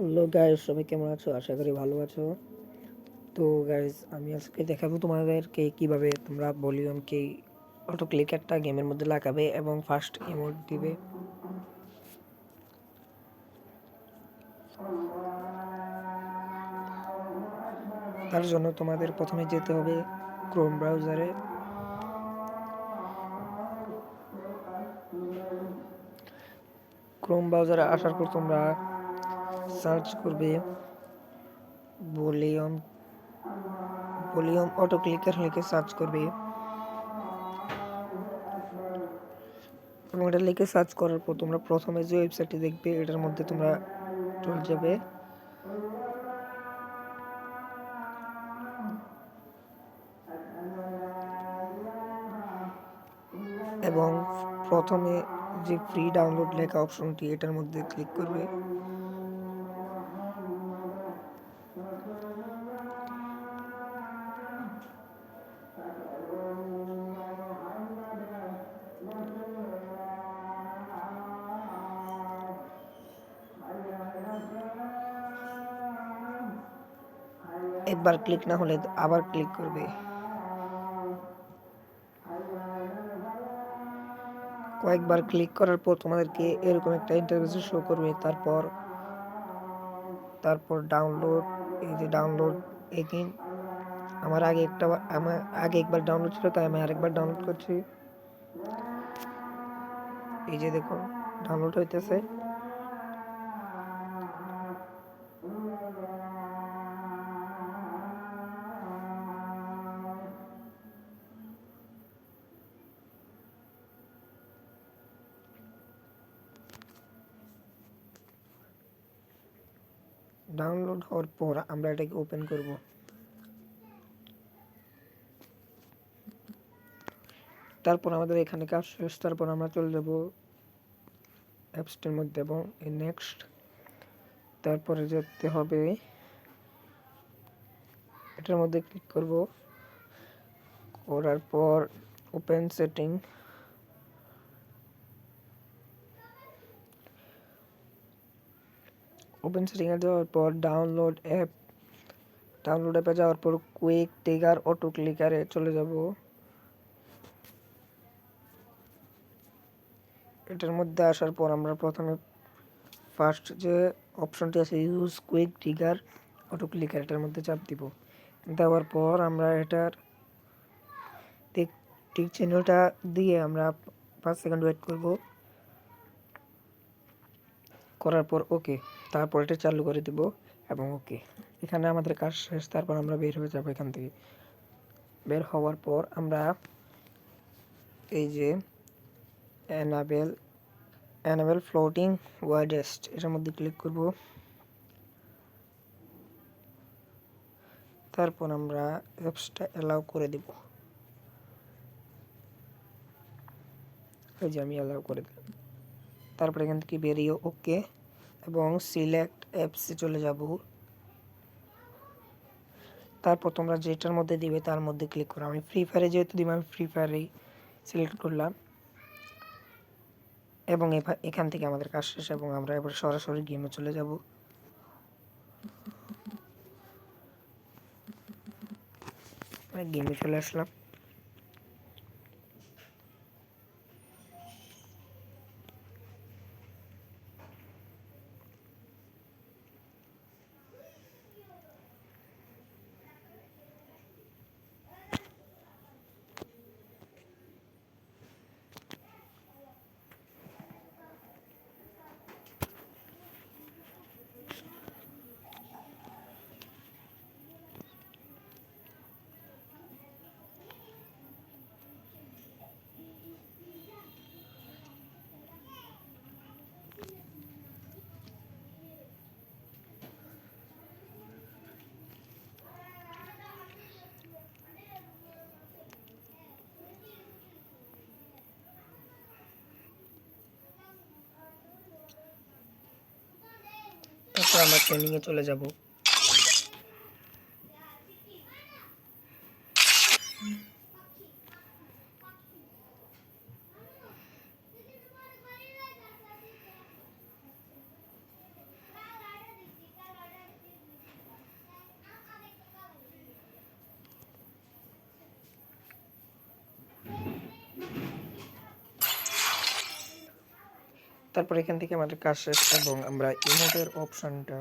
Hello guys, সবাই কেমন আছো? আশা করি ভালো আছো। তো গাইস, আমি আজকে দেখাবো তোমাদেরকে কিভাবে তোমরা ভলিউমকে অটো ক্লিক একটা গেমের মধ্যে লাগাবে এবং ফার্স্ট ইমোট দিবে। তার জন্য তোমাদের প্রথমে যেতে হবে ক্রোম ব্রাউজারে। ক্রোম ব্রাউজারে আসার পর তোমরা সার্চ করবে ভলিউম ভলিউম অটো ক্লিকার লিখে সার্চ করবে এবং এটা লিখে সার্চ করার পর তোমরা প্রথমে যে ওয়েবসাইটটি দেখবে এটার মধ্যে তোমরা চলে যাবে এবং প্রথমে যে ফ্রি ডাউনলোড লেখা অপশনটি এটার মধ্যে ক্লিক করবে। একবার ক্লিক না হলে আবার ক্লিক করবে। কয়েকবার ক্লিক করার পর তোমাদেরকে এরকম একটা ইন্টারফেস শো করবে। তারপর ডাউনলোড, এই যে ডাউনলোড এগেইন। আমার আগে একবার ডাউনলোড ছিল, তাই আমি আরেকবার ডাউনলোড করছি। এই যে দেখুন ডাউনলোড হইতেছে। ডাউনলোড হওয়ার পর আমরা এটাকে ওপেন করব। তারপর আমাদের এখানে কাজ শেষ। তারপর আমরা চলে যাব অ্যাপসটির মধ্যে এবং এই নেক্সট। তারপরে যেতে হবে এটার মধ্যে ক্লিক করব। করার পর ওপেন সেটিং, এ যাওয়ার পর ডাউনলোড অ্যাপে যাওয়ার পর কুইক ট্রিগার অটো ক্লিকারে চলে যাব। এটার মধ্যে আসার পর আমরা প্রথমে ফার্স্ট যে অপশনটি আছে use quick trigger auto clicker, এটার মধ্যে চাপ দিব। দেওয়ার পর আমরা এটার টিক চিহ্নটা দিয়ে আমরা 5 সেকেন্ড ওয়েট করব। করার পর ওকে, তারপর এটা চালু করে দেব এবং ওকে। এখানে আমাদের কাজ শেষ। তারপর আমরা বের হয়ে যাব এখান থেকে। বের হওয়ার পর আমরা এই যে enable floating widest এটার মধ্যে ক্লিক করব। তারপর আমরা অ্যাপসটা অ্যালাউ করে দেব। এই যে আমি অ্যালাউ করে দিলাম। তারপর এখান থেকে বেরিয়ে ওকে এবং সিলেক্ট অ্যাপসে চলে যাব। তারপর তোমরা যেটার মধ্যে দিবে তার মধ্যে ক্লিক করো। আমি ফ্রি ফায়ারে যেহেতু দিব, আমি ফ্রি ফায়ারেই সিলেক্ট করলাম এবং এখান থেকে আমাদের কাজ শেষ এবং আমরা এবার সরাসরি গেমে চলে যাব। গেমে চলে আসলাম। তারপর আমরা ট্রেনিংয়ে চলে যাব। তারপর এখান থেকে আমাদের কাজ শেষ এবং আমরা ইমোটের অপশানটা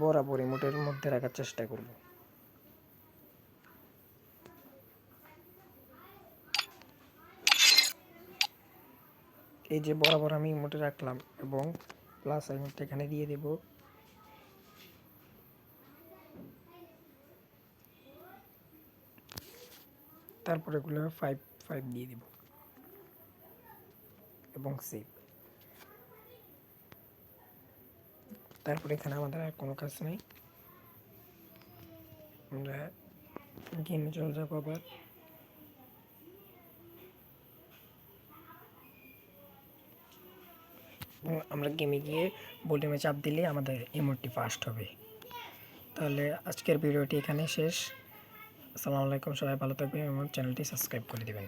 বরাবর ইমোটের মধ্যে রাখার চেষ্টা করব। এই যে বরাবর আমি ইমোটে রাখলাম এবং প্লাস আইকনটা এখানে দিয়ে দেব। তারপরে এগুলো 5 দিয়ে দেব এবং সেভ। তারপরে এখানে আমাদের আর কোনো কাজ নেই, আমরা গেমে চলে যাবো আবার। আমরা গেমে গিয়ে ভলিউমে চাপ দিলে আমাদের ইমোটটি ফাস্ট হবে। তাহলে আজকের ভিডিওটি এখানে শেষ। আসসালামু আলাইকুম, সবাই ভালো থাকবেন এবং চ্যানেলটি সাবস্ক্রাইব করে দেবেন।